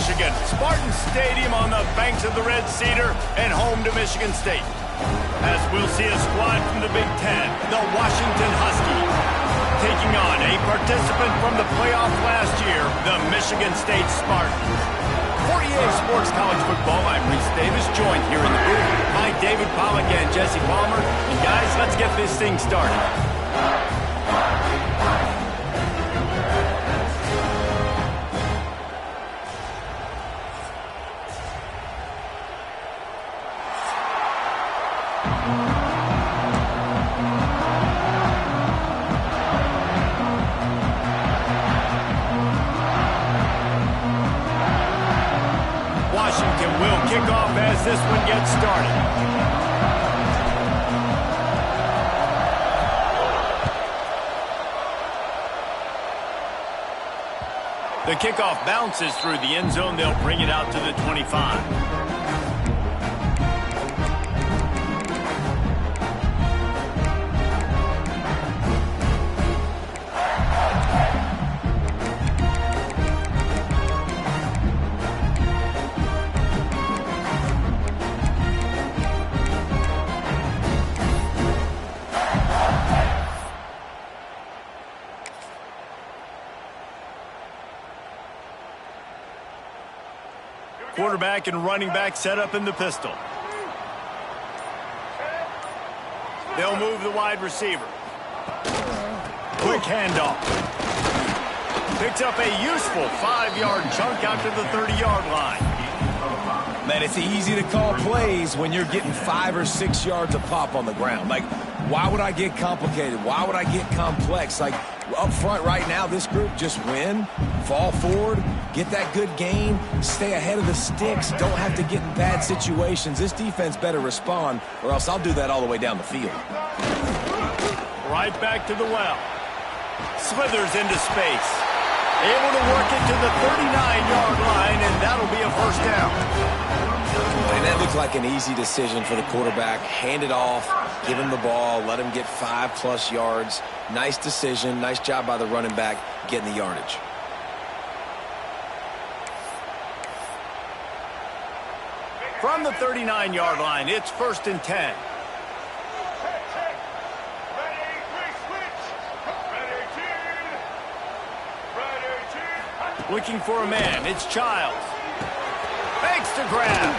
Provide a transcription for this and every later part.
Michigan. Spartan Stadium on the banks of the Red Cedar and home to Michigan State. As we'll see a squad from the Big Ten, the Washington Huskies, taking on a participant from the playoff last year, the Michigan State Spartans. For EA Sports College Football, I'm Reese Davis, joined here in the booth by David Pollack and Jesse Palmer. And guys, let's get this thing started. Washington will kick off as this one gets started. The kickoff bounces through the end zone. They'll bring it out to the 25. Quarterback and running back set up in the pistol. They'll move the wide receiver. Quick handoff. Picks up a useful 5-yard chunk out to the 30-yard line. Man, it's easy to call plays when you're getting 5 or 6 yards of pop on the ground. Like, why would I get complicated? Why would I get complex? Like, up front right now, this group just win, fall forward, get that good gain, stay ahead of the sticks, don't have to get in bad situations. This defense better respond, or else I'll do that all the way down the field. Right back to the well. Slithers into space. Able to work it to the 39-yard line, and that'll be a first down. And that looked like an easy decision for the quarterback. Hand it off, give him the ball, let him get 5+ yards. Nice decision. Nice job by the running back getting the yardage. From the 39-yard line, it's 1st and 10. Looking for a man, it's Childs. Fakes to grab.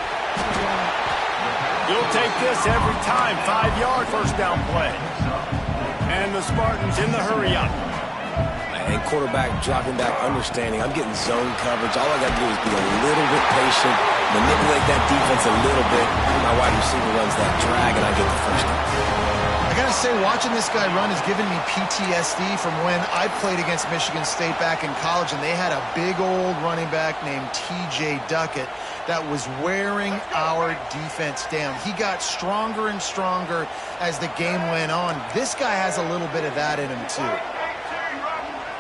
You'll take this every time. 5-yard first down play. And the Spartans in the hurry up. And quarterback dropping back, understanding. I'm getting zone coverage. All I got to do is be a little bit patient, manipulate that defense a little bit. My wide receiver runs that drag, and I get the first down. I gotta say, watching this guy run has given me PTSD from when I played against Michigan State back in college, and they had a big old running back named T.J. Duckett that was wearing our defense down. He got stronger and stronger as the game went on. This guy has a little bit of that in him, too.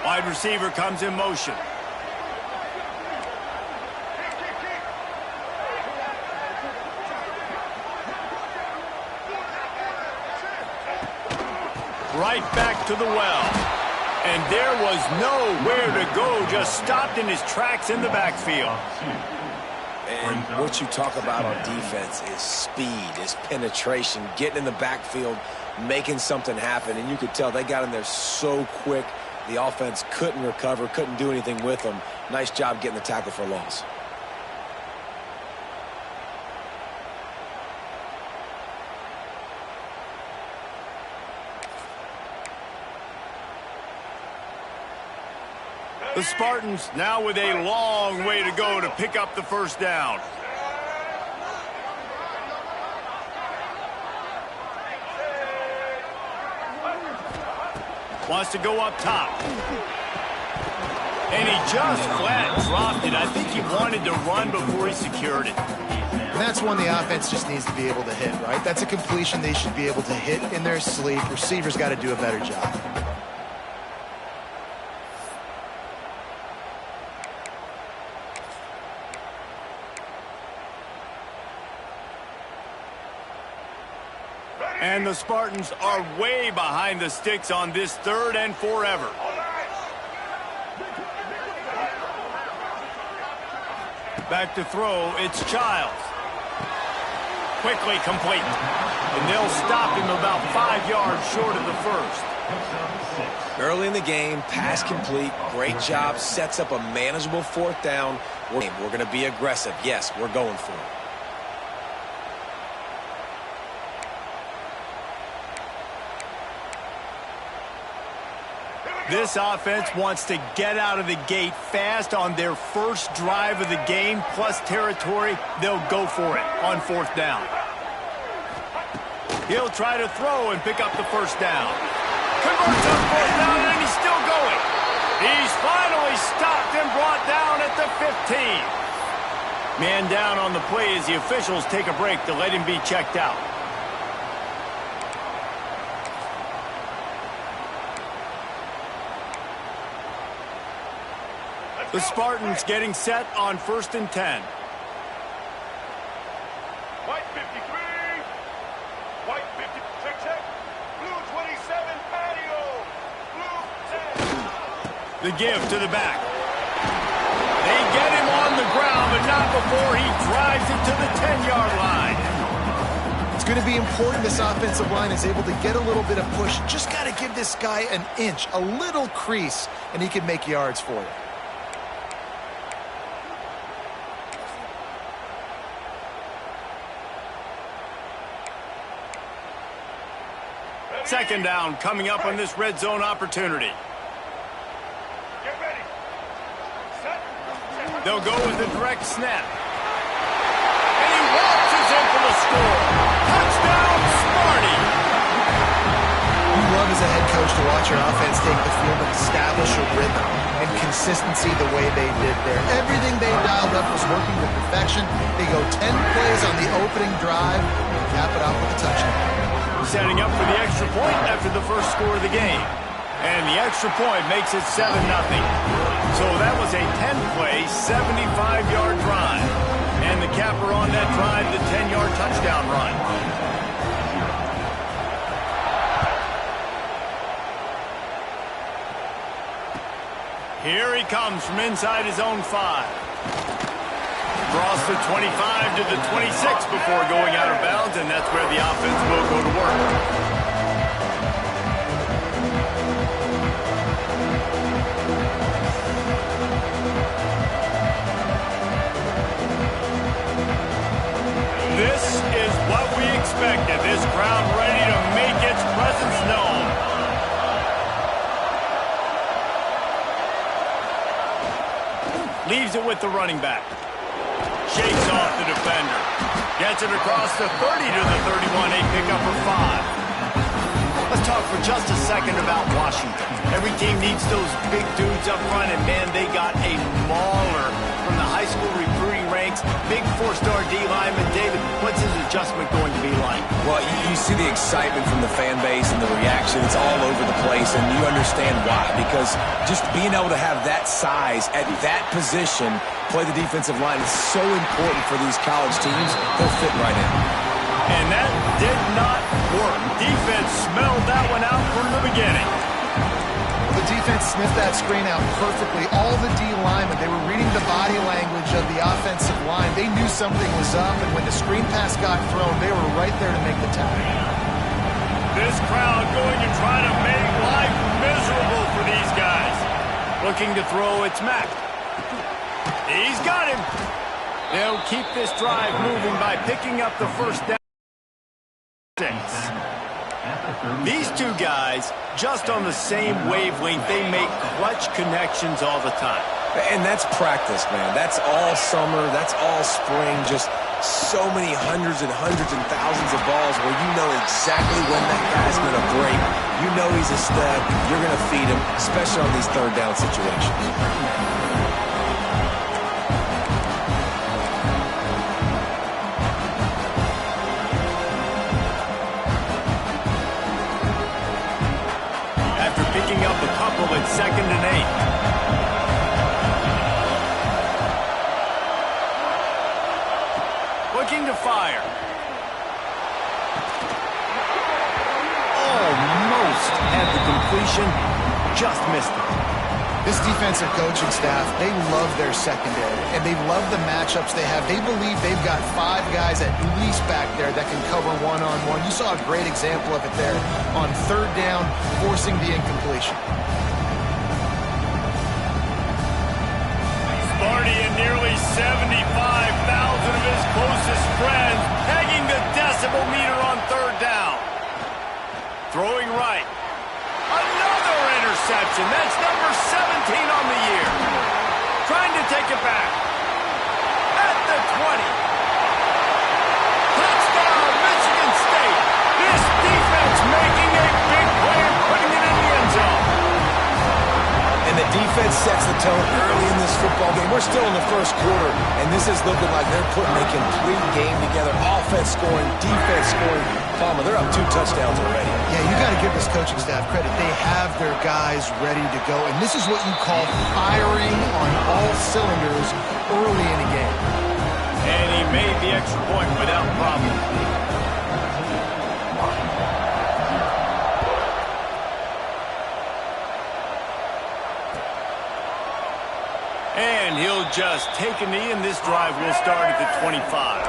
Wide receiver comes in motion. Right back to the well. And there was nowhere to go, just stopped in his tracks in the backfield. And what you talk about on defense is speed, is penetration, getting in the backfield, making something happen. And you could tell they got in there so quick, the offense couldn't recover, couldn't do anything with them. Nice job getting the tackle for a loss. The Spartans now with a long way to go to pick up the first down. Wants to go up top. And he just flat dropped it. I think he wanted to run before he secured it. And that's one the offense just needs to be able to hit, right? That's a completion they should be able to hit in their sleep. Receivers got to do a better job. And the Spartans are way behind the sticks on this 3rd and forever. Back to throw, it's Childs. Quickly complete. And they'll stop him about 5 yards short of the first. Early in the game, pass complete. Great job. Sets up a manageable fourth down. We're going to be aggressive. Yes, we're going for it. This offense wants to get out of the gate fast on their first drive of the game, plus territory. They'll go for it on fourth down. He'll try to throw and pick up the first down. Converts on fourth down, and he's still going. He's finally stopped and brought down at the 15. Man down on the play as the officials take a break to let him be checked out. The Spartans getting set on 1st and 10. White 53. White 50. Check. Blue 27. Patio. Blue 10. The give to the back. They get him on the ground, but not before he drives it to the 10-yard line. It's going to be important this offensive line is able to get a little bit of push. Just got to give this guy an inch, a little crease, and he can make yards for you. Second down coming up on this red zone opportunity. Get ready. Set. They'll go with a direct snap. And he waltzes in for the score. Touchdown, Sparty! You love as a head coach to watch your offense take the field and establish a rhythm and consistency the way they did there. Everything they dialed up was working to perfection. They go 10 plays on the opening drive and cap it off with a touchdown. Setting up for the extra point after the first score of the game. And the extra point makes it 7-0. So that was a 10-play, 75-yard drive. And the capper on that drive, the 10-yard touchdown run. Here he comes from inside his own 5. Cross the 25 to the 26 before going out of bounds, and that's where the offense will go to work. This is what we expected. This crowd ready to make its presence known. Leaves it with the running back. Shakes off the defender. Gets it across the 30 to the 31. A pickup for 5. Let's talk for just a second about Washington. Every team needs those big dudes up front, and man, they got a mauler from the high school recruiting ranks. Big 4-star D lineman. David, what's his adjustment going to be like? Well, you see the excitement from the fan base and the reaction. It's all over the place, and you understand why. Because just being able to have that size at that position, play the defensive line, is so important for these college teams. They'll fit right in. And that did not work. Defense smelled that one out from the beginning. The defense sniffed that screen out perfectly. All the D linemen, they were reading the body language of the offensive line. They knew something was up, and when the screen pass got thrown, they were right there to make the tackle. This crowd going to try to make life miserable for these guys. Looking to throw, it's Mack. He's got him. They'll keep this drive moving by picking up the first down. 6. These two guys, just on the same wavelength, they make clutch connections all the time. And that's practice, man. That's all summer. That's all spring. Just so many hundreds and thousands of balls where you know exactly when that guy's going to break. You know he's a stud. You're going to feed him, especially on these third down situations. Picking up a couple at 2nd and 8. Looking to fire. Almost had the completion, just missed it. This defensive coaching staff, they love their secondary, and they love the matchups they have. They believe they've got 5 guys at least back there that can cover one-on-one. You saw a great example of it there on 3rd down, forcing the incompletion. Sparty and nearly 75,000 of his closest friends pegging the decibel meter on 3rd down. Throwing right. Another interception. That's number 17 on the year. Trying to take it back. At the 20. Touchdown, Michigan State. This defense making a big play and putting it in the end zone. And the defense sets the tone early in this football game. We're still in the first quarter, and this is looking like they're putting a complete game together. Offense scoring, defense scoring. Palmer, they're up 2 touchdowns already. Yeah, you got to give this coaching staff credit. They have their guys ready to go, and this is what you call firing on all cylinders early in a game. And he made the extra point without problem. And he'll just take a knee, and this drive will start at the 25.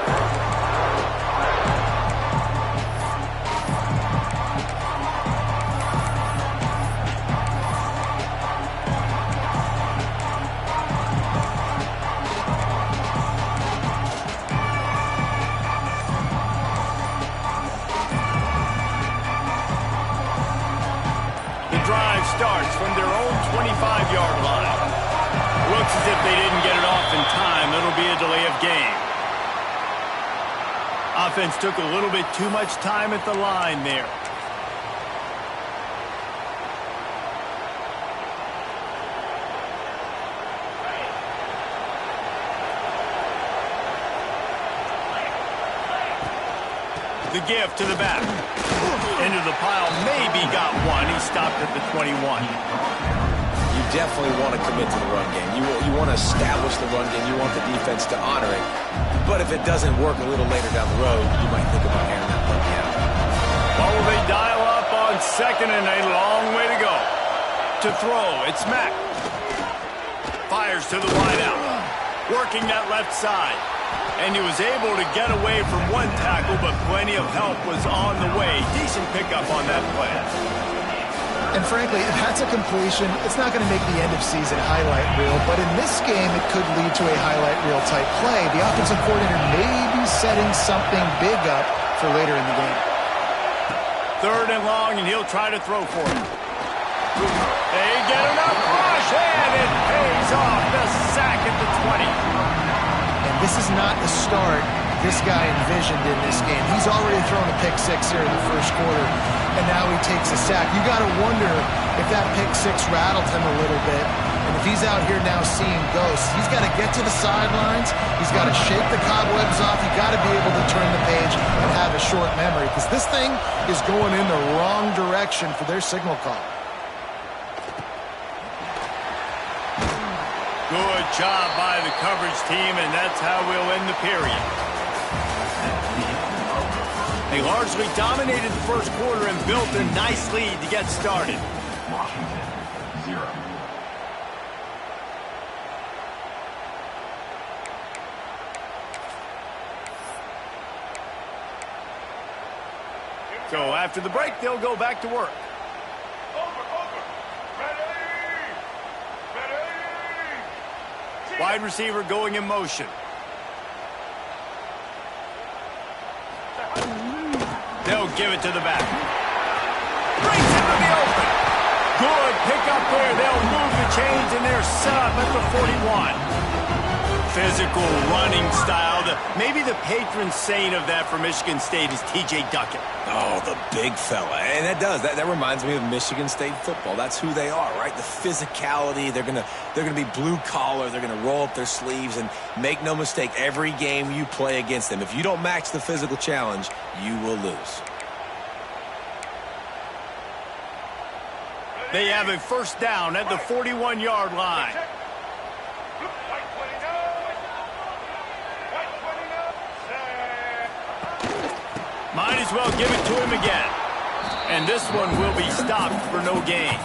Starts from their own 25-yard line. Looks as if they didn't get it off in time. It'll be a delay of game. Offense took a little bit too much time at the line there. The give to the back. Into the pile, maybe got one. He stopped at the 21. You definitely want to commit to the run game. You want to establish the run game. You want the defense to honor it. But if it doesn't work a little later down the road, you might think about airing that puppy out. Well, will they dial up on 2nd and a long way to go? To throw, it's Mack. Fires to the wideout. Working that left side. And he was able to get away from one tackle, but plenty of help was on the way. Decent pickup on that play. And frankly, if that's a completion, it's not going to make the end-of-season highlight reel, but in this game, it could lead to a highlight reel type play. The offensive coordinator may be setting something big up for later in the game. 3rd and long, and he'll try to throw for it. They get enough rush, and it pays off. The sack at the 20. This is not the start this guy envisioned in this game. He's already thrown a pick 6 here in the first quarter, and now he takes a sack. You got to wonder if that pick 6 rattled him a little bit, and if he's out here now seeing ghosts. He's got to get to the sidelines. He's got to shake the cobwebs off. You got to be able to turn the page and have a short memory, because this thing is going in the wrong direction for their signal call. Good job by the coverage team, and that's how we'll end the period. They largely dominated the first quarter and built a nice lead to get started. Washington, 0. So after the break, they'll go back to work. Wide receiver going in motion. They'll give it to the back. Brings it to the open. Good pickup there. They'll move the chains, and they're set up at the 41. Physical running style. Maybe the patron saint of that for Michigan State is T.J. Duckett. Oh, the big fella. And that reminds me of Michigan State football. That's who they are, right? The physicality. They're gonna be blue collar. They're gonna roll up their sleeves, and make no mistake, every game you play against them, if you don't match the physical challenge, you will lose. They have a first down at the 41-yard line. Might as well give it to him again. And this one will be stopped for no gain.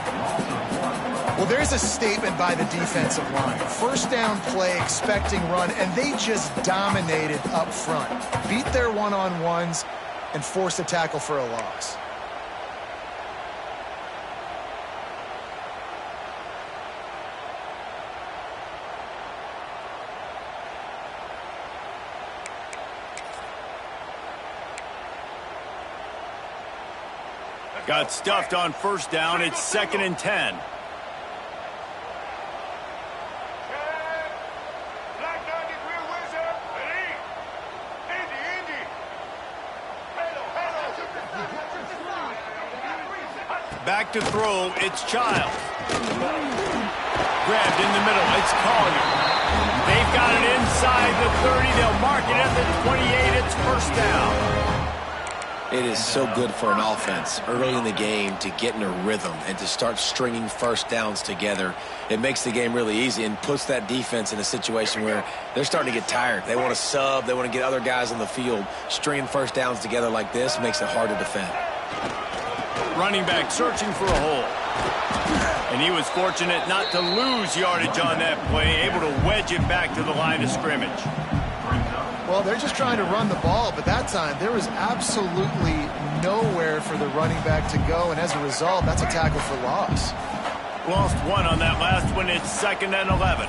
Well, there's a statement by the defensive line. First down play, expecting run, and they just dominated up front. Beat their one-on-ones and forced a tackle for a loss. Got stuffed on first down. It's 2nd and 10. Back to throw, it's Childs. Grabbed in the middle, it's Collier. They've got it inside the 30. They'll mark it at the 28. It's first down. It is so good for an offense early in the game to get in a rhythm and to start stringing first downs together. It makes the game really easy and puts that defense in a situation where they're starting to get tired. They want to sub. They want to get other guys on the field. Stringing first downs together like this makes it hard to defend. Running back searching for a hole. And he was fortunate not to lose yardage on that play, able to wedge it back to the line of scrimmage. Well, they're just trying to run the ball, but that time there was absolutely nowhere for the running back to go, and as a result, that's a tackle for loss. Lost one on that last one. It's 2nd and 11.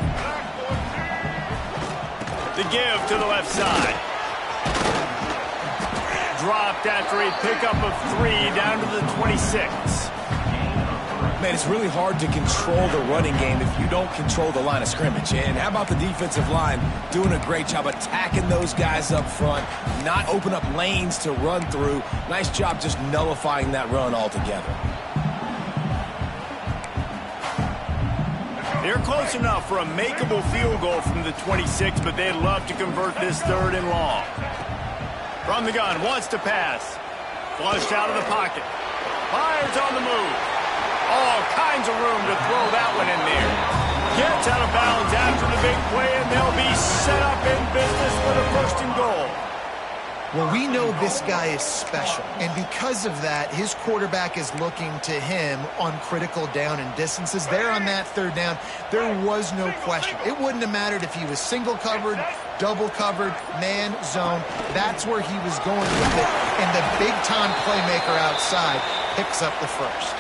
The give to the left side. Dropped after a pickup of 3 down to the 26. Man, it's really hard to control the running game if you don't control the line of scrimmage. And how about the defensive line doing a great job attacking those guys up front, not open up lanes to run through. Nice job just nullifying that run altogether. They're close enough for a makeable field goal from the 26, but they'd love to convert this 3rd and long. From the gun, wants to pass. Flushed out of the pocket. Fires on the move. All kinds of room to throw that one in there. Gets out of bounds after the big play, and they'll be set up in business for the 1st and goal. Well, we know this guy is special, and because of that, his quarterback is looking to him on critical down and distances. There on that 3rd down, there was no question. It wouldn't have mattered if he was single covered, double covered, man, zone. That's where he was going with it, and the big-time playmaker outside picks up the first.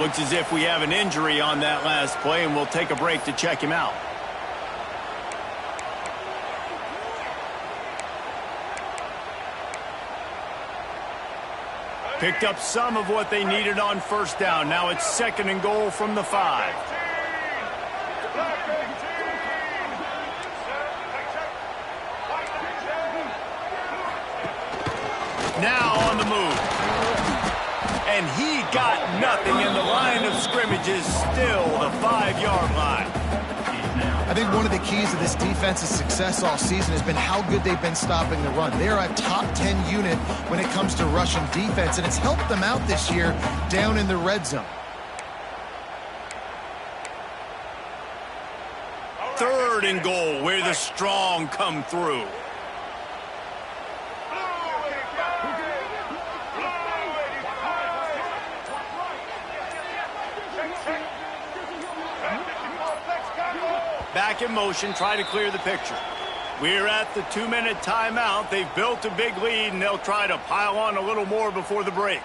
Looks as if we have an injury on that last play, and we'll take a break to check him out. Picked up some of what they needed on first down. Now it's 2nd and goal from the 5. Now on the move. And he got nothing, and the line of scrimmage is still the 5-yard line. I think one of the keys to this defense's success all season has been how good they've been stopping the run. They are a top 10 unit when it comes to rushing defense, and it's helped them out this year down in the red zone. 3rd and goal, where the strong come through. Back in motion, try to clear the picture. We're at the 2-minute timeout. They've built a big lead, and they'll try to pile on a little more before the break.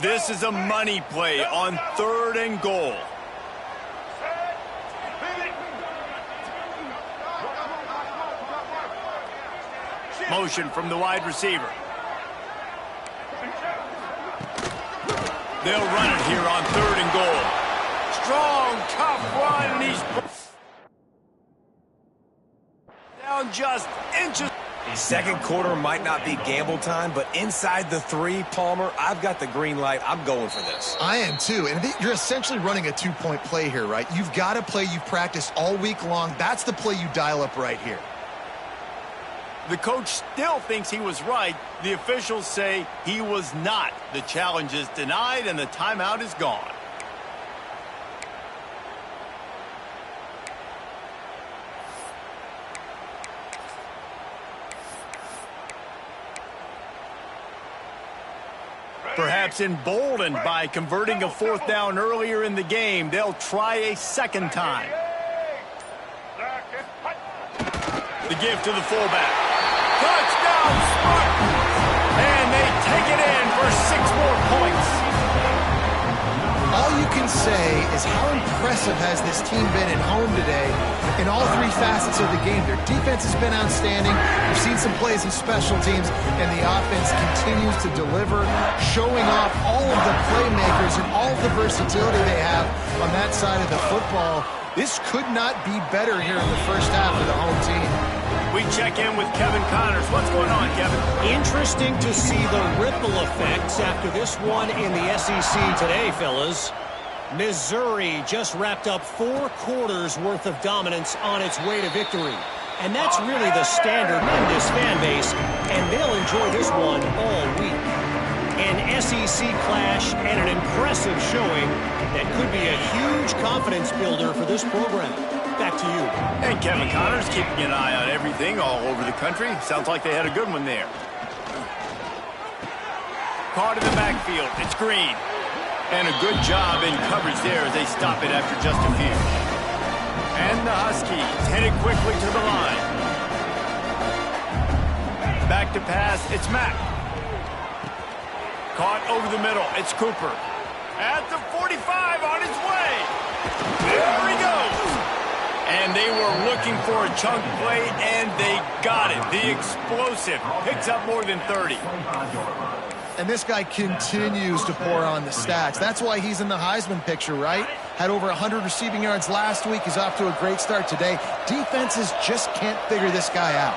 This is a money play on 3rd and goal. Motion from the wide receiver. They'll run it here on 3rd and goal. Strong, tough run, and he's down just inches. Second quarter might not be gamble time, but inside the 3, Palmer, I've got the green light. I'm going for this. I am too, and you're essentially running a 2-point play here, right? You've got a play you've practiced all week long. That's the play you dial up right here. The coach still thinks he was right. The officials say he was not. The challenge is denied, and the timeout is gone. Perhaps emboldened by converting a fourth down earlier in the game, they'll try a second time. The give to the fullback. Touchdown, Spartans! And they take it in for 6 more points. All you can say is how impressive has this team been at home today in all 3 facets of the game. Their defense has been outstanding. We've seen some plays in special teams, and the offense continues to deliver, showing off all of the playmakers and all of the versatility they have on that side of the football. This could not be better here in the first half of the home team. We check in with Kevin Connors. What's going on, Kevin? Interesting to see the ripple effects after this one in the SEC today, fellas. Missouri just wrapped up 4 quarters worth of dominance on its way to victory. And that's really the standard in this fan base, and they'll enjoy this one all week. An SEC clash and an impressive showing that could be a huge confidence builder for this program. Back to you. And Kevin Connors keeping an eye on everything all over the country. Sounds like they had a good one there. Caught in the backfield. It's Green. And a good job in coverage there as they stop it after just a few. And the Huskies headed quickly to the line. Back to pass. It's Mack. Caught over the middle. It's Cooper. At the 45 on his way. There he goes. And they were looking for a chunk play, and they got it. The explosive picks up more than 30. And this guy continues to pour on the stats. That's why he's in the Heisman picture, right? Had over 100 receiving yards last week. He's off to a great start today. Defenses just can't figure this guy out.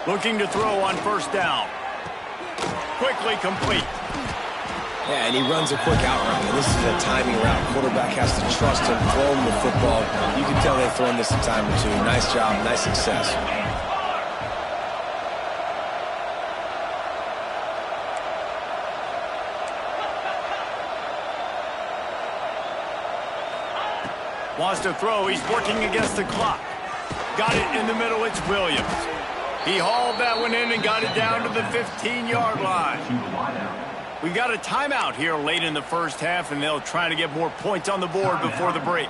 Looking to throw on first down. Quickly complete. Yeah, and he runs a quick out route. And this is a timing route. Quarterback has to trust him, throw him the football. You can tell they've thrown this a time or two. Nice job, nice success. Wants to throw. He's working against the clock. Got it in the middle. It's Williams. He hauled that one in and got it down to the 15-yard line. We got a timeout here late in the first half, and they'll try to get more points on the board before the break.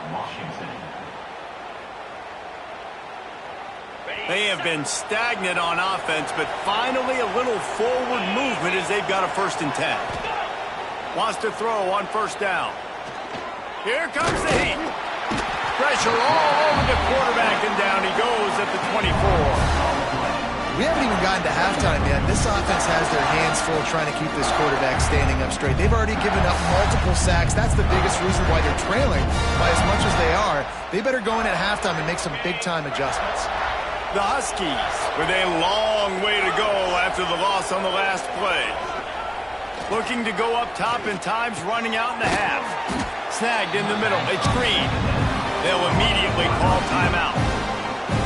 They have been stagnant on offense, but finally a little forward movement as they've got a 1st and 10. Wants to throw on first down. Here comes the heat. Pressure all over the quarterback, and down he goes at the 24. We haven't even gotten to halftime yet. This offense has their hands full trying to keep this quarterback standing up straight. They've already given up multiple sacks. That's the biggest reason why they're trailing by as much as they are. They better go in at halftime and make some big-time adjustments. The Huskies with a long way to go after the loss on the last play. Looking to go up top, and time's running out in the half. Snagged in the middle. It's Green. They'll immediately call timeout.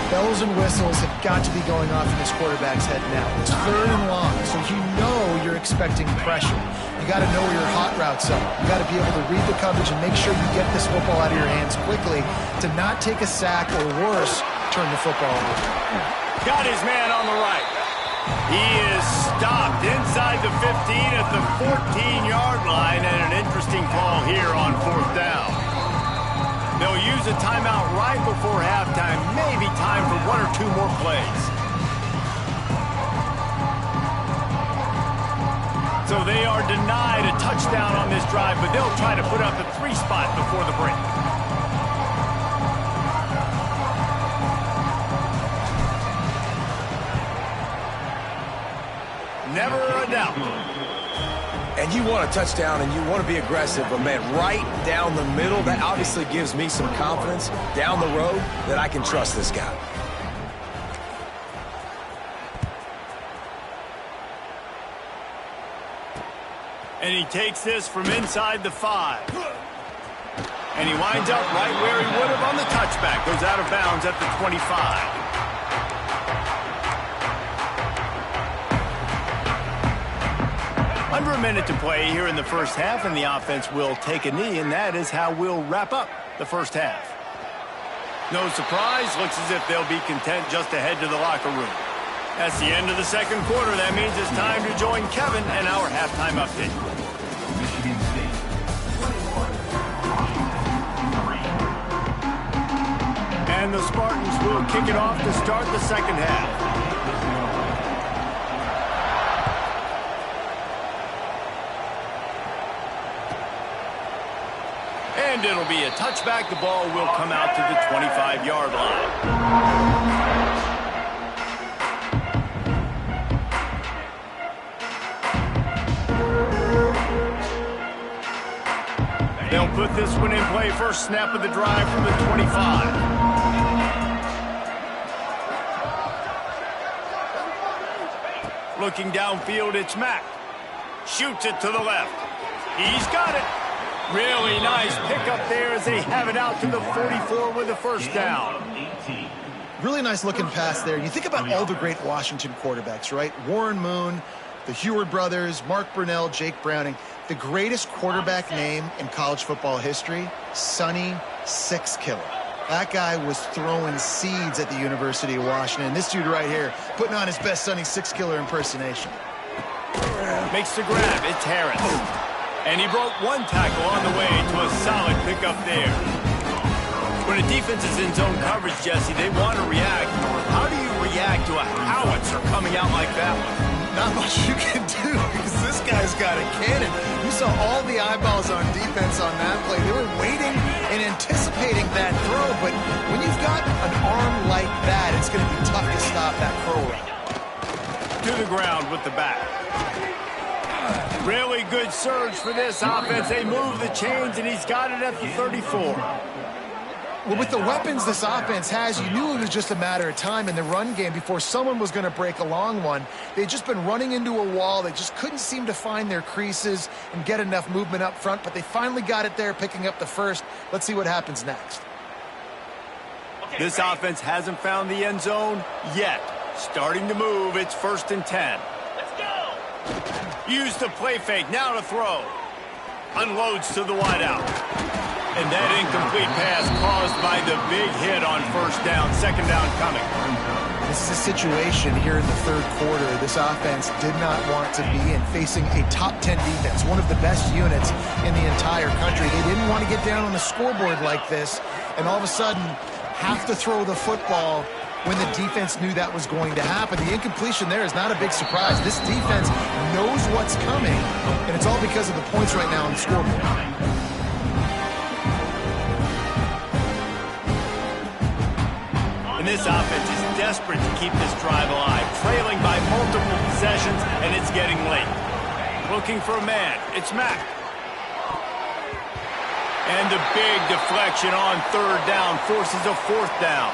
Bells and whistles have got to be going off in this quarterback's head now. It's 3rd and long, so you know you're expecting pressure. You got to know where your hot routes are. You got to be able to read the coverage and make sure you get this football out of your hands quickly to not take a sack or worse, turn the football over. Got his man on the right. He is stopped inside the 15 at the 14-yard line, and an interesting call here on 4th down. They'll use a timeout right before halftime. Maybe time for 1 or 2 more plays. So they are denied a touchdown on this drive, but they'll try to put up a 3 spot before the break. Never a doubt. And you want a touchdown and you want to be aggressive, but man, right down the middle, that obviously gives me some confidence down the road that I can trust this guy. And he takes this from inside the 5. And he winds up right where he would have on the touchback. Goes out of bounds at the 25. Under a minute to play here in the first half, and the offense will take a knee, and that is how we'll wrap up the first half. No surprise, looks as if they'll be content just to head to the locker room. That's the end of the second quarter. That means it's time to join Kevin and our halftime update. Michigan State 21, Washington 3. And the Spartans will kick it off to start the second half. And it'll be a touchback. The ball will come out to the 25-yard line. They'll put this one in play. First snap of the drive from the 25. Looking downfield, it's Mack. Shoots it to the left. He's got it. Really nice pickup there as they have it out to the 44 with the first down. Really nice looking pass there. You think about all the great Washington quarterbacks, right? Warren Moon, the Heward brothers, Mark Brunell, Jake Browning. The greatest quarterback name in college football history, Sonny Six Killer. That guy was throwing seeds at the University of Washington. This dude right here putting on his best Sonny Six Killer impersonation. Makes the grab. It's Harris. And he broke one tackle on the way to a solid pickup there. When a defense is in zone coverage, Jesse, they want to react. How do you react to a howitzer coming out like that one? Not much you can do because this guy's got a cannon. You saw all the eyeballs on defense on that play. They were waiting and anticipating that throw, but when you've got an arm like that, it's going to be tough to stop that throw rate. To the ground with the back. Really good surge for this offense. They move the chains, and he's got it at the 34. Well, with the weapons this offense has, you knew it was just a matter of time in the run game before someone was going to break a long one. They'd just been running into a wall. They just couldn't seem to find their creases and get enough movement up front, but they finally got it there, picking up the first. Let's see what happens next. This offense hasn't found the end zone yet. Starting to move. It's 1st and 10. Use the play fake, now to throw. Unloads to the wideout. And that incomplete pass caused by the big hit on first down. Second down coming. This is a situation here in the third quarter this offense did not want to be in, facing a top 10 defense, one of the best units in the entire country. They didn't want to get down on the scoreboard like this and all of a sudden have to throw the football when the defense knew that was going to happen. The incompletion there is not a big surprise. This defense knows what's coming, and it's all because of the points right now on the scoreboard. And this offense is desperate to keep this drive alive, trailing by multiple possessions, and it's getting late. Looking for a man. It's Mack. And the big deflection on third down forces a fourth down.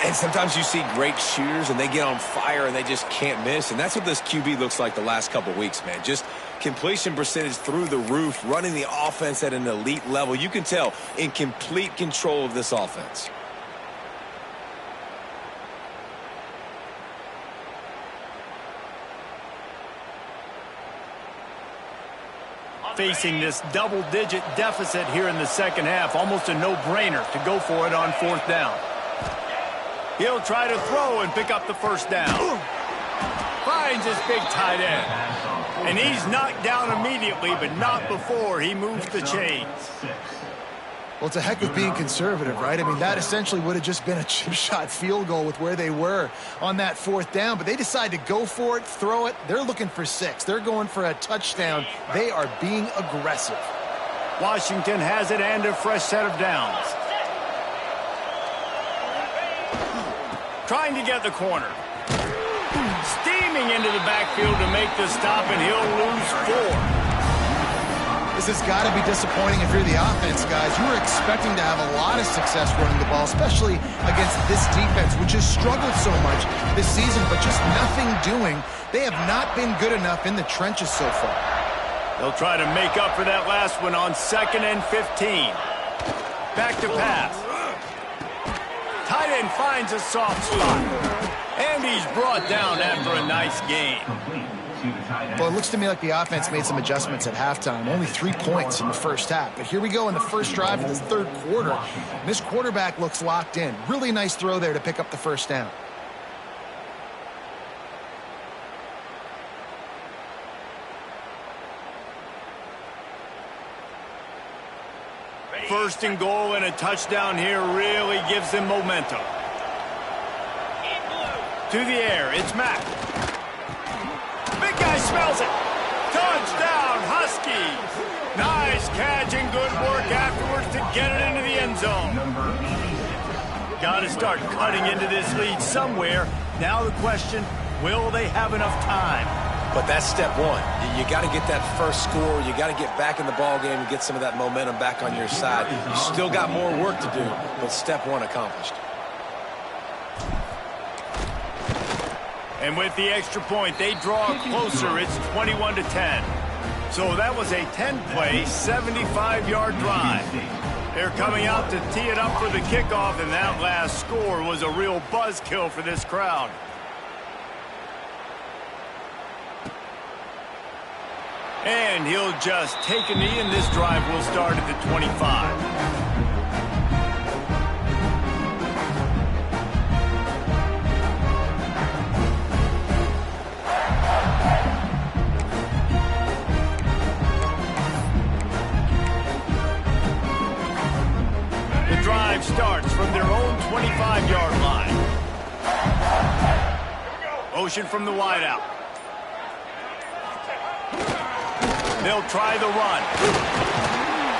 And sometimes you see great shooters, and they get on fire, and they just can't miss. And that's what this QB looks like the last couple weeks, man. Just completion percentage through the roof, running the offense at an elite level. You can tell in complete control of this offense. Facing this double-digit deficit here in the second half, almost a no-brainer to go for it on fourth down. He'll try to throw and pick up the first down. Finds his big tight end. And he's knocked down immediately, but not before he moves the chains. Well, it's a heck of being conservative, right? I mean, that essentially would have just been a chip shot field goal with where they were on that fourth down, but they decide to go for it, throw it. They're looking for 6. They're going for a touchdown. They are being aggressive. Washington has it and a fresh set of downs. Trying to get the corner. Steaming into the backfield to make the stop, and he'll lose 4. This has got to be disappointing if you're the offense, guys. You were expecting to have a lot of success running the ball, especially against this defense, which has struggled so much this season, but just nothing doing. They have not been good enough in the trenches so far. They'll try to make up for that last one on 2nd and 15. Back to pass. Tight end finds a soft spot. And he's brought down after a nice game. Well, it looks to me like the offense made some adjustments at halftime. Only 3 points in the first half. But here we go in the first drive of this third quarter. And this quarterback looks locked in. Really nice throw there to pick up the first down. First and goal and a touchdown here really gives them momentum. To the air, it's Mack. Big guy smells it. Touchdown, Huskies. Nice catch and good work afterwards to get it into the end zone. Got to start cutting into this lead somewhere. Now the question, will they have enough time? But that's step one. You got to get that first score. You got to get back in the ball game and get some of that momentum back on your side. You still got more work to do, but step one accomplished. And with the extra point, they draw closer. It's 21-10. So that was a 10-play, 75-yard drive. They're coming out to tee it up for the kickoff, and that last score was a real buzzkill for this crowd. And he'll just take a knee, and this drive will start at the 25. Drive starts from their own 25-yard line. Motion from the wideout. They'll try the run.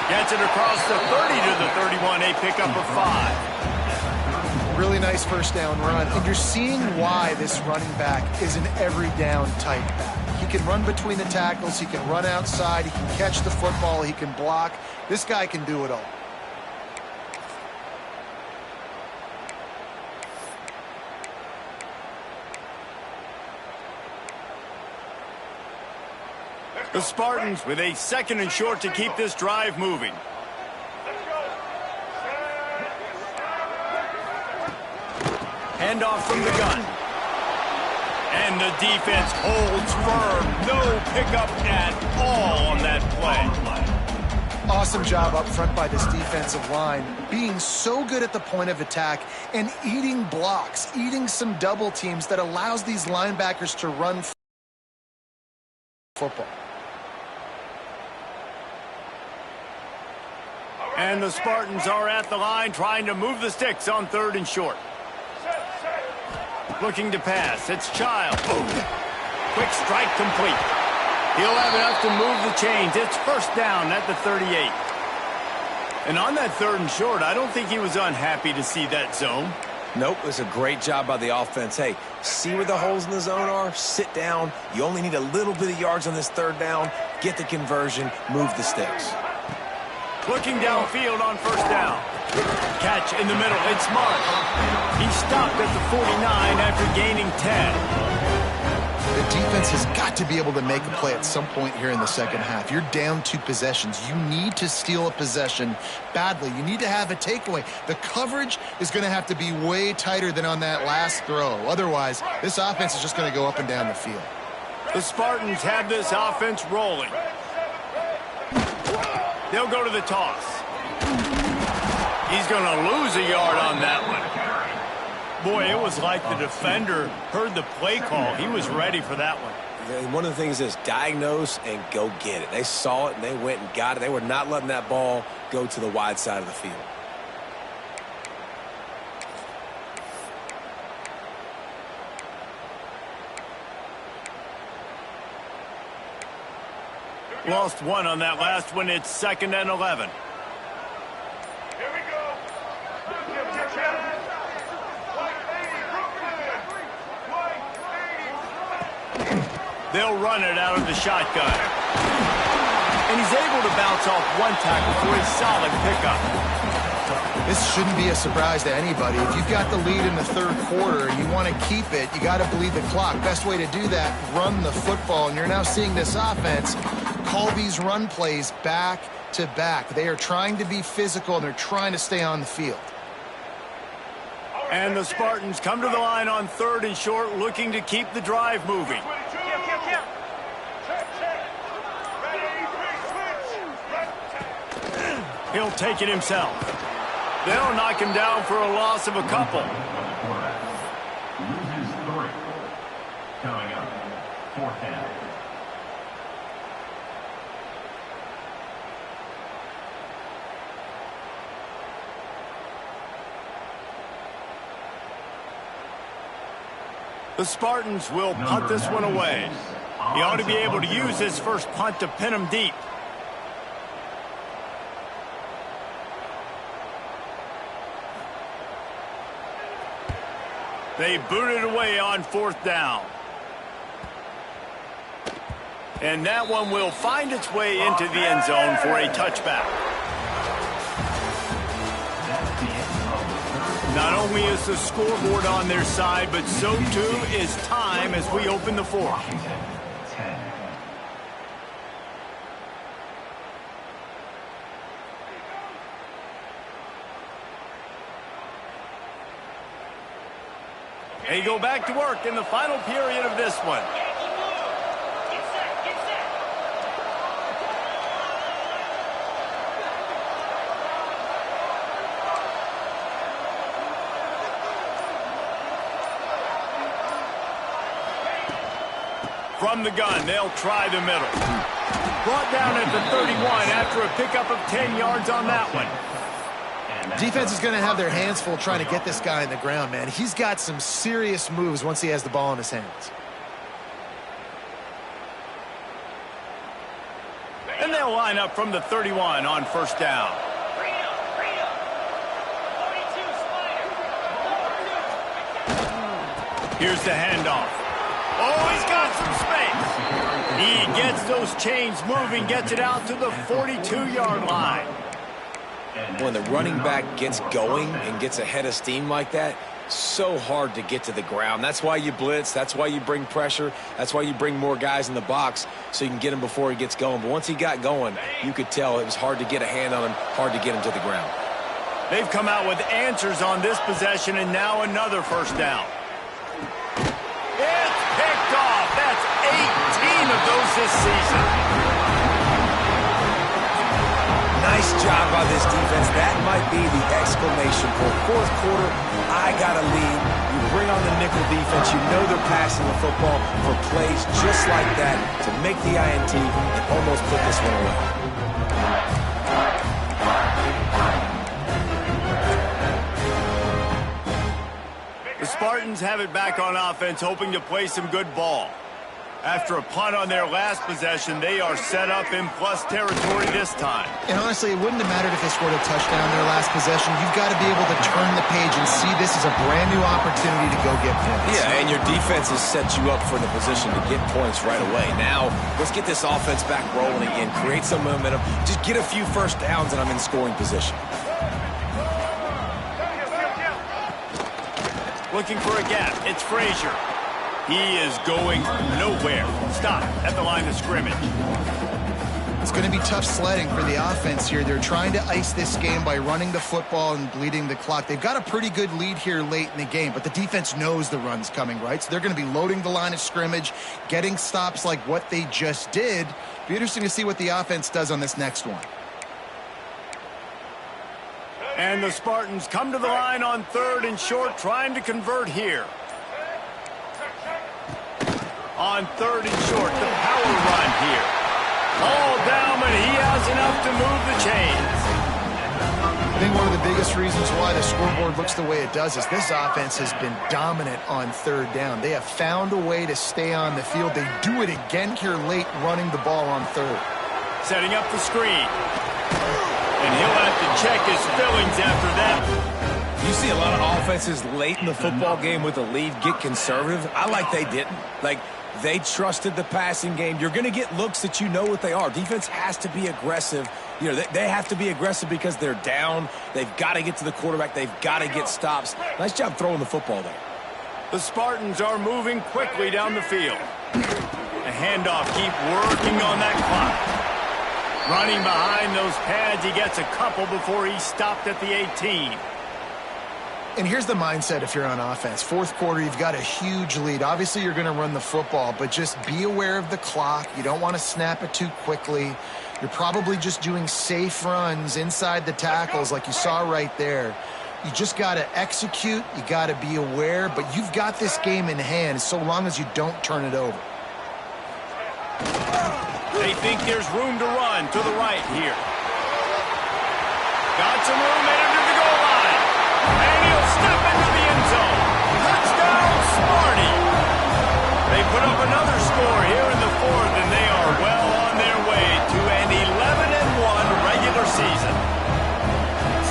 Gets it across the 30 to the 31, a pickup of 5. Really nice first down run. And you're seeing why this running back is an every down type back. He can run between the tackles. He can run outside. He can catch the football. He can block. This guy can do it all. The Spartans with a second and short to keep this drive moving. Handoff from the gun. And the defense holds firm. No pickup at all on that play. Awesome job up front by this defensive line, being so good at the point of attack and eating blocks, eating some double teams that allows these linebackers to run football. And the Spartans are at the line trying to move the sticks on third and short. Looking to pass. It's Child. Boom. Quick strike complete. He'll have enough to move the chains. It's first down at the 38. And on that third and short, I don't think he was unhappy to see that zone. Nope, it was a great job by the offense. Hey, see where the holes in the zone are? Sit down. You only need a little bit of yards on this third down. Get the conversion. Move the sticks. Looking downfield on first down. Catch in the middle. It's Mark. He stopped at the 49 after gaining 10. The defense has got to be able to make a play at some point here in the second half. You're down 2 possessions. You need to steal a possession badly. You need to have a takeaway. The coverage is going to have to be way tighter than on that last throw. Otherwise, this offense is just going to go up and down the field. The Spartans have this offense rolling. They'll go to the toss. He's going to lose a yard on that one. Boy, it was like the defender heard the play call. He was ready for that one. And one of the things is diagnose and go get it. They saw it and they went and got it. They were not letting that ball go to the wide side of the field. Lost one on that last one. It's 2nd and 11. Here we go. They'll run it out of the shotgun. And he's able to bounce off one tackle for a solid pickup. This shouldn't be a surprise to anybody. If you've got the lead in the third quarter and you want to keep it, you got to bleed the clock. Best way to do that, run the football. And you're now seeing this offense call these run plays back to back. They are trying to be physical, and they're trying to stay on the field. And the Spartans come to the line on 3rd and short, looking to keep the drive moving. He'll take it himself. They'll knock him down for a loss of a couple. Loses 3. Coming up, 4th down. The Spartans will punt this one away. He ought to be able to use his first punt to pin him deep. They boot it away on 4th down. And that one will find its way into the end zone for a touchback. Not only is the scoreboard on their side, but so too is time as we open the fourth. They go back to work in the final period of this one. From the gun, they'll try the middle. Brought down at the 31 after a pickup of 10 yards on that one. Defense is going to have their hands full trying to get this guy in the ground, man. He's got some serious moves once he has the ball in his hands. And they'll line up from the 31 on 1st down. Here's the handoff. Oh, he's got some space. He gets those chains moving, gets it out to the 42-yard line. When the running back gets going and gets ahead of steam like that, so hard to get to the ground. That's why you blitz. That's why you bring pressure. That's why you bring more guys in the box so you can get him before he gets going. But once he got going, you could tell it was hard to get a hand on him, hard to get him to the ground. They've come out with answers on this possession, and now another 1st down. It's picked off. That's 18 of those this season. Nice job by this defense. That might be the exclamation point. 4th quarter, I got a lead. You bring on the nickel defense. You know they're passing the football for plays just like that to make the INT and almost put this one away. The Spartans have it back on offense, hoping to play some good ball. After a punt on their last possession, they are set up in plus territory this time. And honestly, it wouldn't have mattered if they scored a touchdown their last possession. You've got to be able to turn the page and see this as a brand new opportunity to go get points. Yeah, and your defense has set you up for the position to get points right away. Now, let's get this offense back rolling again, create some momentum, just get a few 1st downs, and I'm in scoring position. Looking for a gap. It's Frazier. He is going nowhere. Stop at the line of scrimmage. It's going to be tough sledding for the offense here. They're trying to ice this game by running the football and bleeding the clock. They've got a pretty good lead here late in the game, but the defense knows the run's coming, right? So they're going to be loading the line of scrimmage, getting stops like what they just did. Be interesting to see what the offense does on this next one. And the Spartans come to the line on 3rd and short, trying to convert here. On 3rd and short, the power run here. All down, but he has enough to move the chains. I think one of the biggest reasons why the scoreboard looks the way it does is this offense has been dominant on 3rd down. They have found a way to stay on the field. They do it again here late, running the ball on 3rd. Setting up the screen. And he'll have to check his fillings after that. You see a lot of offenses late in the football game with a lead get conservative. I like they didn't. Like, they trusted the passing game. You're going to get looks that you know what they are. Defense has to be aggressive. You know, they have to be aggressive because they're down. They've got to get to the quarterback. They've got to get stops. Nice job throwing the football there. The Spartans are moving quickly down the field. A handoff, keep working on that clock. Running behind those pads, he gets a couple before he stopped at the 18. And here's the mindset if you're on offense. 4th quarter, you've got a huge lead. Obviously, you're going to run the football, but just be aware of the clock. You don't want to snap it too quickly. You're probably just doing safe runs inside the tackles like you saw right there. You just got to execute. You got to be aware, but you've got this game in hand so long as you don't turn it over. They think there's room to run to the right here. Got some room headed to the goal line. And he'll step into the end zone. Touchdown, Sparty. put up another score here in the fourth, and they are well on their way to an 11-1 regular season.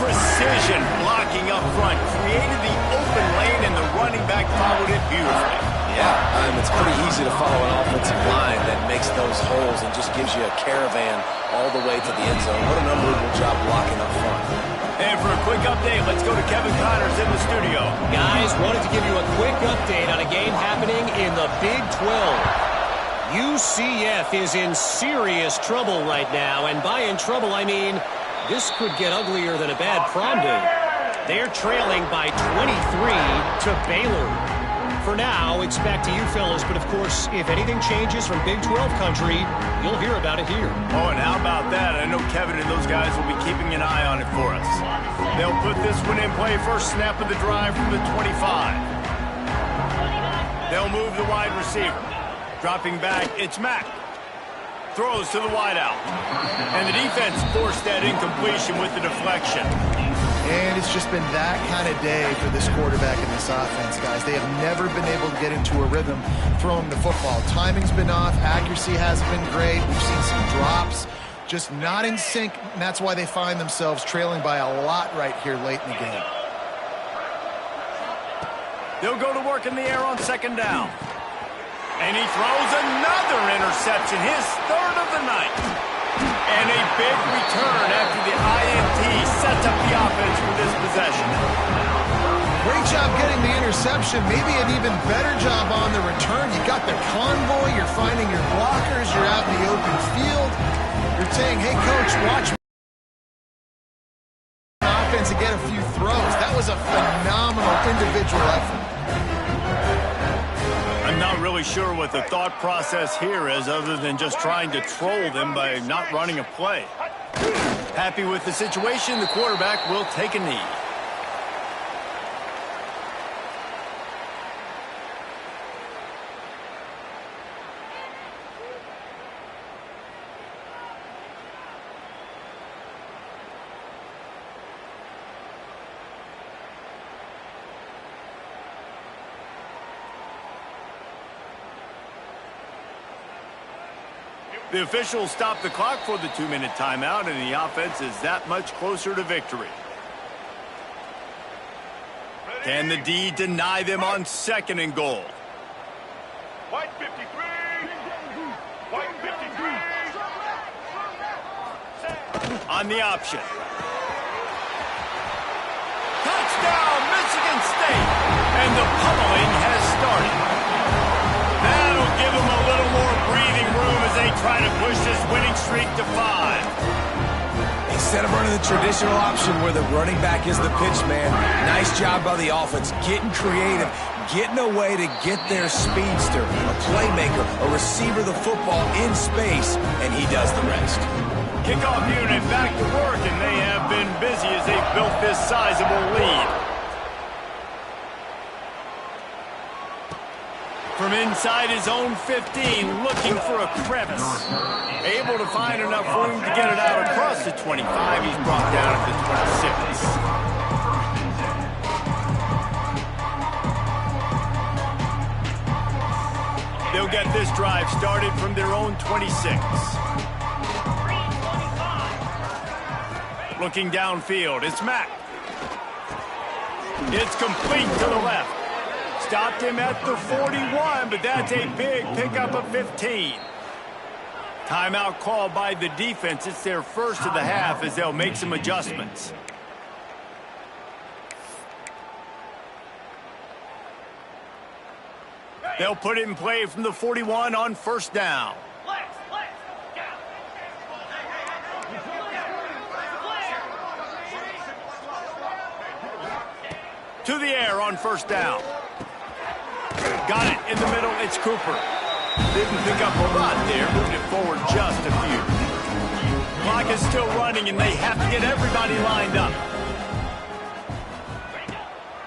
Precision blocking up front created the open lane, and the running back followed it beautifully. Yeah, it's pretty easy to follow an offensive line that makes those holes and just gives you a caravan all the way to the end zone. What an unbelievable job blocking up front. And for a quick update, let's go to Kevin Connors in the studio. Guys, wanted to give you a quick update on a game happening in the Big 12. UCF is in serious trouble right now, and by in trouble, I mean this could get uglier than a bad prom date. They're trailing by 23 to Baylor. For now, it's back to you fellas, but of course, if anything changes from Big 12 country, you'll hear about it here. Oh, and how about that? I know Kevin and those guys will be keeping an eye on it for us. They'll put this one in play. First snap of the drive from the 25. They'll move the wide receiver. Dropping back, it's Mack. Throws to the wideout. And the defense forced that incompletion with the deflection. And it's just been that kind of day for this quarterback and this offense, guys. They have never been able to get into a rhythm throwing the football. Timing's been off. Accuracy hasn't been great. We've seen some drops. Just not in sync, and that's why they find themselves trailing by a lot right here late in the game. They'll go to work in the air on second down. And he throws another interception, his third of the night. And a big return after the INT sets up the offense for this possession. Great job getting the interception. Maybe an even better job on the return. You got the convoy. You're finding your blockers. You're out in the open field. You're saying, hey, coach, watch offense and get a few throws. That was a phenomenal individual effort. I'm not really sure what the thought process here is other than just trying to troll them by not running a play. Happy with the situation, the quarterback will take a knee. The officials stop the clock for the 2-minute timeout, and the offense is that much closer to victory. Can the D deny them on second and goal? White 53. White 53. On the option. Touchdown, Michigan State! And the pummeling has started. That'll give them a little more breathing room as they try to push this winning streak to 5. Instead of running the traditional option where the running back is the pitch man, nice job by the offense, getting creative, getting a way to get their speedster, a playmaker, a receiver the football in space, and he does the rest. Kickoff unit back to work, and they have been busy as they've built this sizable lead. From inside his own 15, looking for a crevice. Able to find enough room to get it out across the 25. He's brought down at the 26. They'll get this drive started from their own 26. Looking downfield, it's Mack. It's complete to the left. Stopped him at the 41, but that's a big pickup of 15. Timeout called by the defense. It's their first of the half as they'll make some adjustments. They'll put it in play from the 41 on first down. To the air on first down. Got it in the middle, it's Cooper. Didn't pick up a lot there, moved it forward just a few. Clock is still running, and they have to get everybody lined up.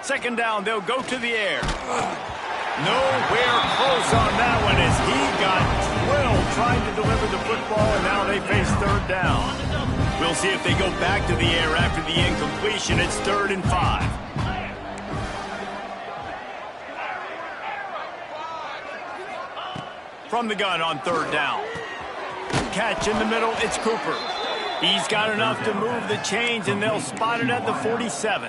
Second down, they'll go to the air. Nowhere close on that one as he got drilled trying to deliver the football, and now they face third down. We'll see if they go back to the air after the incompletion. It's 3rd and 5. from the gun on third down. Catch in the middle, it's Cooper. He's got enough to move the chains, and they'll spot it at the 47.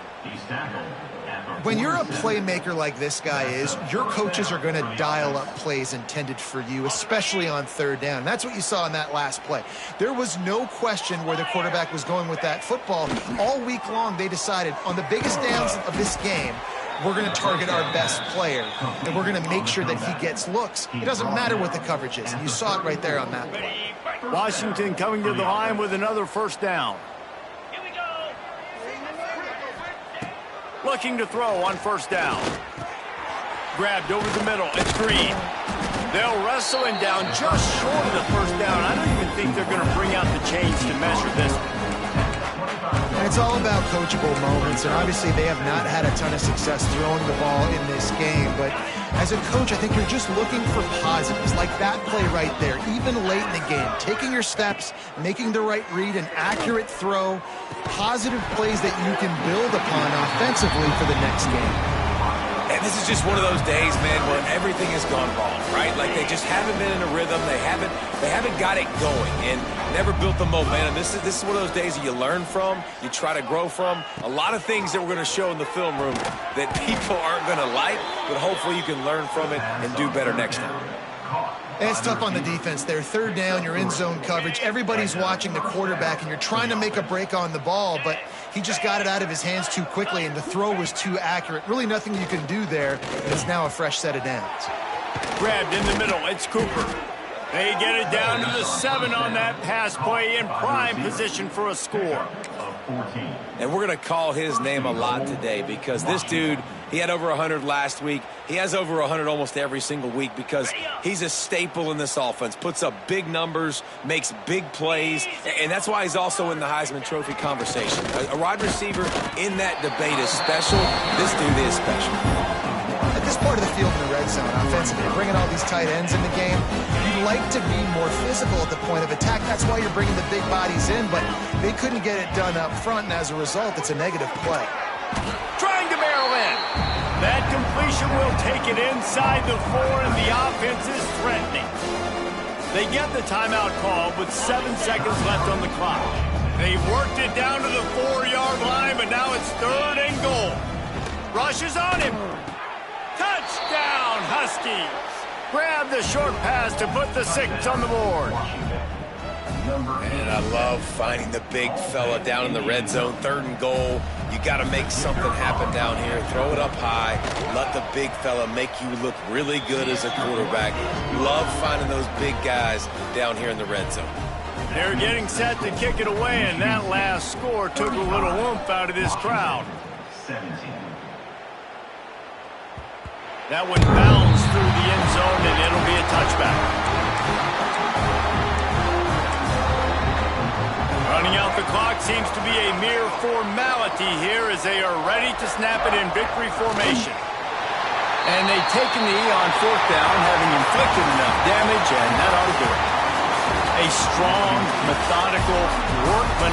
When you're a playmaker like this guy is, your coaches are going to dial up plays intended for you, especially on third down. And that's what you saw in that last play. There was no question where the quarterback was going with that football. All week long, they decided on the biggest downs of this game, we're going to target our best player, and we're going to make sure that he gets looks. It doesn't matter what the coverage is. And you saw it right there on that play. Washington coming to the line with another first down. Looking to throw on first down. Grabbed over the middle. It's Green. They'll wrestle him down just short of the first down. I don't even think they're going to bring out the chains to measure this one. And it's all about coachable moments, and obviously they have not had a ton of success throwing the ball in this game, but as a coach, I think you're just looking for positives, like that play right there, even late in the game, taking your steps, making the right read, an accurate throw, positive plays that you can build upon offensively for the next game. And this is just one of those days, man, where everything has gone wrong, right? Like they just haven't been in a rhythm. They haven't got it going and never built the momentum. This is one of those days that you learn from, you try to grow from. A lot of things that we're going to show in the film room that people aren't going to like, but hopefully you can learn from it and do better next time. And it's tough on the defense there. Third down, you're in zone coverage. Everybody's watching the quarterback, and you're trying to make a break on the ball, but he just got it out of his hands too quickly, and the throw was too accurate. Really nothing you can do there, and it's now a fresh set of downs. Grabbed in the middle, it's Cooper. They get it down to the 7 on that pass play, in prime position for a score. And we're going to call his name a lot today because this dude, he had over 100 last week. He has over 100 almost every single week because he's a staple in this offense, puts up big numbers, makes big plays, and that's why he's also in the Heisman Trophy conversation. A wide receiver in that debate is special. This dude is special. At this part of the field in the red zone, offensively, bringing all these tight ends in the game, you'd like to be more physical at the point of attack. That's why you're bringing the big bodies in, but they couldn't get it done up front, and as a result, it's a negative play. Trying to barrel in. That completion will take it inside the 4, and the offense is threatening. They get the timeout call with 7 seconds left on the clock. They've worked it down to the 4-yard line, but now it's 3rd and goal. Rushes on him. Touchdown, Huskies. Grab the short pass to put the 6 on the board. And I love finding the big fella down in the red zone, 3rd and goal. You got to make something happen down here. Throw it up high. Let the big fella make you look really good as a quarterback. Love finding those big guys down here in the red zone. They're getting set to kick it away, and that last score took a little oomph out of this crowd. 17. That one bounced through the end zone, and it'll be a touchback. Running out the clock seems to be a mere formality here as they are ready to snap it in victory formation. And they've taken the knee on 4th down, having inflicted enough damage, and that ought to do it. A strong, methodical, workmanlike